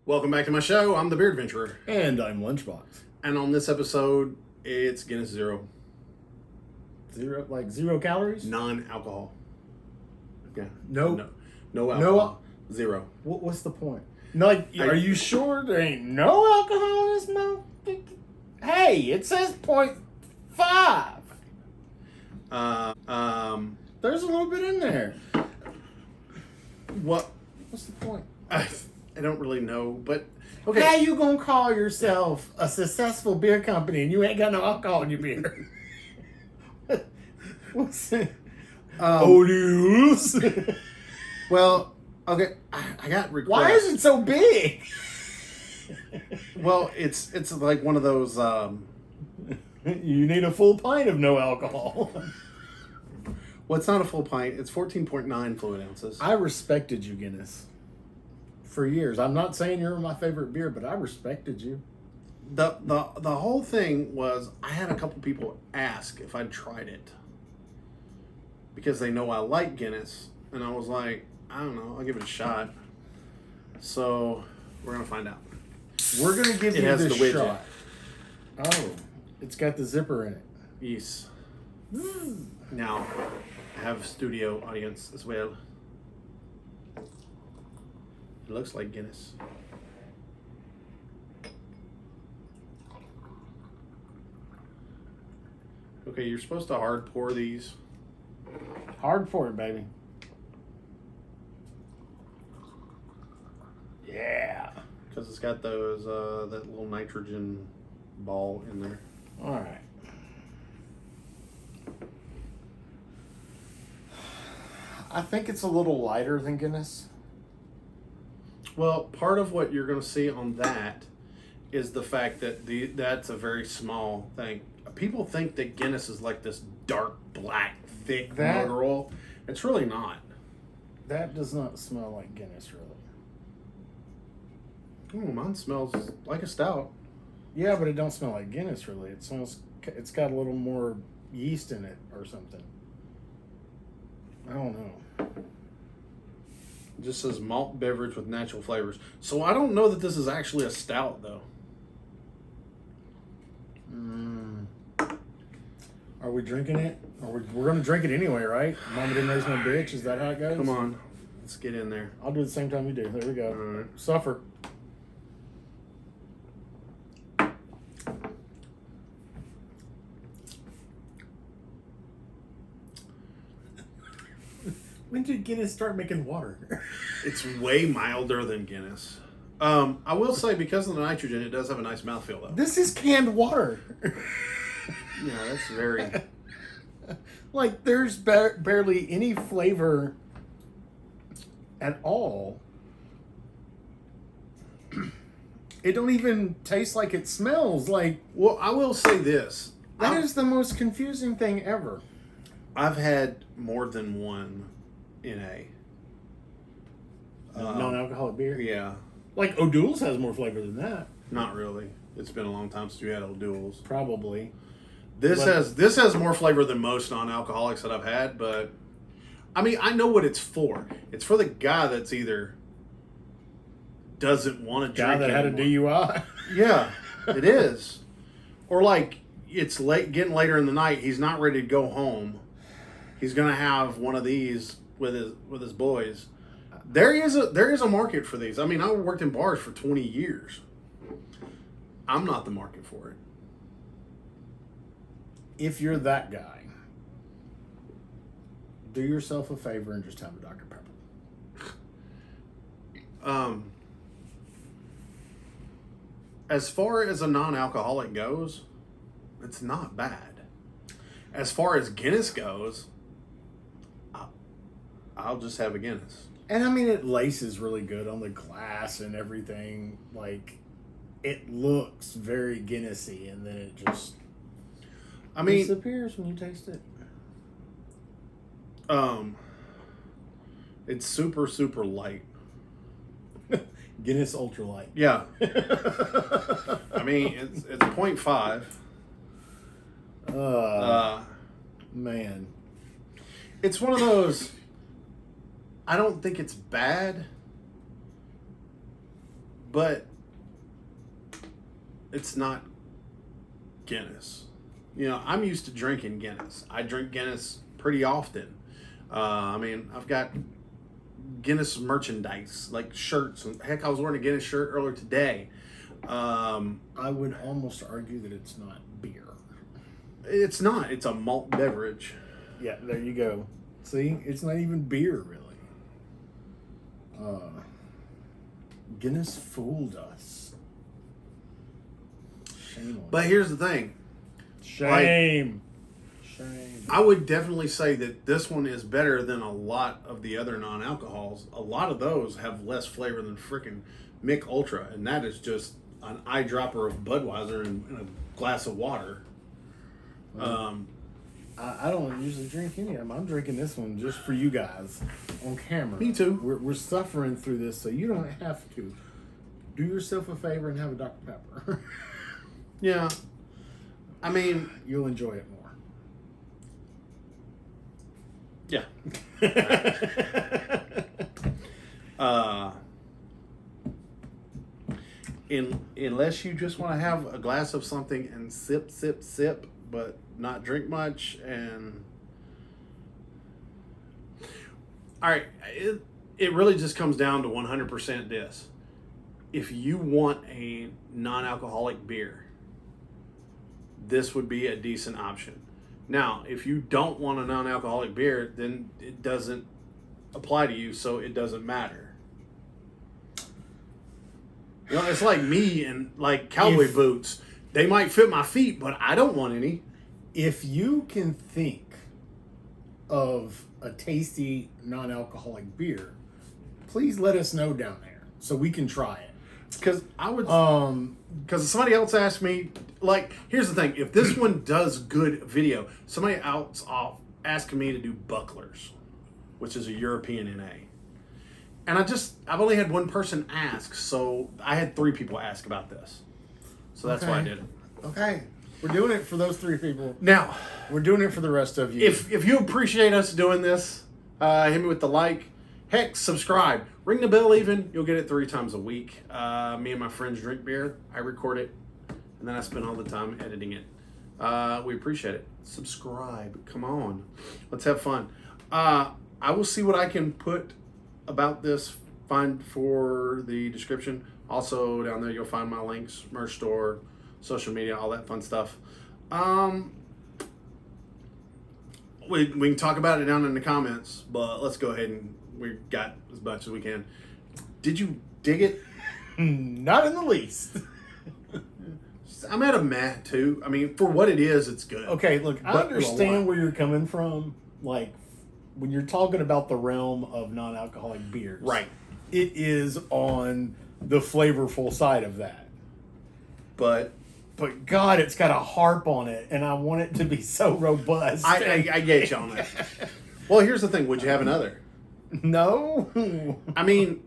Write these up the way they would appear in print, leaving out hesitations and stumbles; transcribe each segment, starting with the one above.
Welcome back to my show. I'm the Beard Adventurer. And I'm Lunchbox. And on this episode, it's Guinness Zero. Zero calories? Non-alcohol. Yeah. No alcohol. Zero. What's the point? No, are you sure there ain't no alcohol in this motherfucker? Hey, it says 0.5. There's a little bit in there. What? What's the point? I don't really know, but okay. How you gonna call yourself a successful beer company and you ain't got no alcohol in your beer? What's it? News. Well, okay. I got requests. Why is it so big? Well, it's like one of those. You need a full pint of no alcohol. Well, it's not a full pint. It's 14.9 fluid ounces. I respected you, Guinness, for years. I'm not saying you're my favorite beer, but I respected you. The whole thing was I had a couple people ask if I'd tried it because they know I like Guinness, and I was like, I don't know, I'll give it a shot. So we're gonna find out. We're gonna give you has this the widget. shot. Oh, it's got the zipper in it. Yes. Now I have studio audience as well. It looks like Guinness. Okay, you're supposed to hard pour these. Hard for it, baby. Yeah. Because it's got those that little nitrogen ball in there. All right. I think it's a little lighter than Guinness. Well, part of what you're going to see on that is the fact that that's a very small thing. People think that Guinness is like this dark, black, thick motor oil. It's really not. That does not smell like Guinness, really. Oh, mine smells like a stout. Yeah, but it don't smell like Guinness, really. It smells. It's got a little more yeast in it or something. I don't know. It just says malt beverage with natural flavors. So I don't know that this is actually a stout, though. Are we drinking it? We're going to drink it anyway, right? Mama didn't raise no bitch. Is that how it goes? Come on. Let's get in there. I'll do it the same time you do. There we go. All right. Suffer. When did Guinness start making water? It's way milder than Guinness. I will say, because of the nitrogen, it does have a nice mouthfeel, though. This is canned water. Yeah, that's very... Like, there's barely any flavor at all. It don't even taste like it smells. Like, Well, I will say this. that is the most confusing thing ever. I've had more than one in a... non-alcoholic beer. Yeah, Like, O'Doul's has more flavor than that. not really. It's been a long time since we had O'Doul's. Probably. This has more flavor than most non-alcoholics that I've had, but I mean, I know what it's for. It's for the guy that's either doesn't want to Guy drink that had a anymore. DUI. Yeah, it is. Or like it's late, getting later in the night. He's not ready to go home. He's gonna have one of these with his boys. There is a market for these. I mean, I worked in bars for 20 years. I'm not the market for it. If you're that guy, do yourself a favor and just have a Dr. Pepper. As far as a non-alcoholic goes, it's not bad. As far as Guinness goes, I'll just have a Guinness. And I mean, it laces really good on the glass and everything. Like, it looks very Guinnessy, and then it just disappears when you taste it. It's super, super light. Guinness Ultralight. Yeah. I mean, it's 0.5. Man. It's one of those, I don't think it's bad, but it's not Guinness. You know, I'm used to drinking Guinness. I drink Guinness pretty often. I mean, I've got Guinness merchandise, like shirts. Heck, I was wearing a Guinness shirt earlier today. I would almost argue that it's not beer. It's not. It's a malt beverage. Yeah, there you go. See, it's not even beer, really. Guinness fooled us. Shame on But here's the thing. Shame. I would definitely say that this one is better than a lot of the other non-alcohols. A lot of those have less flavor than freaking Mick Ultra, and that is just an eyedropper of Budweiser in a glass of water. I don't usually drink any of them. I'm drinking this one just for you guys on camera. Me too. We're suffering through this, so you don't have to. Do yourself a favor and have a Dr. Pepper. Yeah. I mean, you'll enjoy it more. Yeah. Unless you just want to have a glass of something and sip, sip, sip, but not drink much, and all right, it really just comes down to 100% this. If you want a non-alcoholic beer, this would be a decent option. Now, if you don't want a non-alcoholic beer, then it doesn't apply to you, so it doesn't matter. You know, it's like me and like cowboy boots. They might fit my feet, but I don't want any. If you can think of a tasty non-alcoholic beer, please let us know down there so we can try it. Because I would, because somebody else asked me, like, here's the thing: if this one does good video, somebody else asking me to do Bucklers, which is a European NA, and I've only had one person ask, so I had 3 people ask about this, so that's why I did it. Okay, we're doing it for those 3 people. Now, we're doing it for the rest of you. If you appreciate us doing this, hit me with the like. Heck, subscribe. Ring the bell even. You'll get it 3 times a week. Me and my friends drink beer. I record it. And then I spend all the time editing it. We appreciate it. Subscribe. Come on. Let's have fun. I will see what I can put about this. Find for the description. Also, down there you'll find my links. Merch store. Social media. All that fun stuff. We can talk about it down in the comments. But let's go ahead and... We got as much as we can. Did you dig it? Not in the least. I'm at a mat too. I mean, for what it is, it's good. Okay, look, I understand where you're coming from. Like, when you're talking about the realm of non-alcoholic beers. Right. It is on the flavorful side of that. But God, it's got a harp on it, and I want it to be so robust. I get you on that. Well, here's the thing. Would you have another? No. I mean,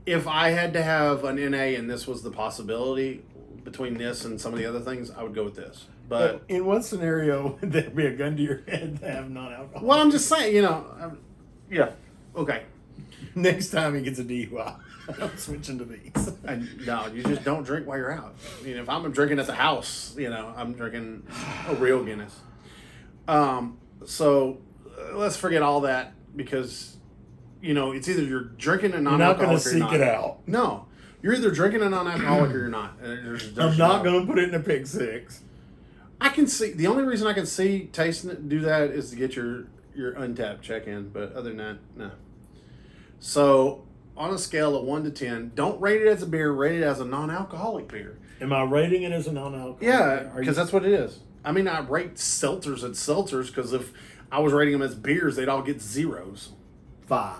if I had to have an NA and this was the possibility between this and some of the other things, I would go with this. But in what scenario would there be a gun to your head to have non-alcoholic? Well, I'm just saying, yeah. Okay. Next time he gets a DUI, I'm switching to these. No, you just don't drink while you're out. I mean, if I'm drinking at the house, I'm drinking a real Guinness. So let's forget all that because, it's either you're drinking a non-alcoholic or you're not. You're not going to seek it out. No. You're either drinking a non-alcoholic or you're not. I'm not going to put it in a Pig 6. I can see, the only reason I can see tasting it do that is to get your untapped check-in, but other than that, no. So, on a scale of 1 to 10, don't rate it as a beer, rate it as a non-alcoholic beer. Am I rating it as a non-alcoholic Yeah, beer? because that's what it is. I mean, I rate seltzers at seltzers because if I was rating them as beers, they'd all get 0s. 5.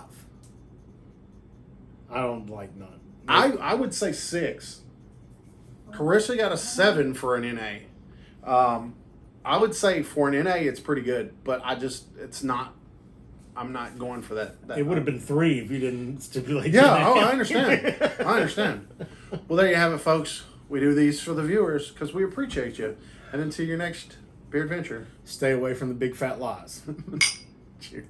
I don't like none. I would say 6. Carissa got a 7 for an NA. I would say for an NA, it's pretty good, but it's not. I'm not going for that. It would have been 3 if you didn't stipulate. Yeah, I understand. I understand. Well, there you have it, folks. We do these for the viewers because we appreciate you. And until your next beer adventure, stay away from the big fat lies. Cheers.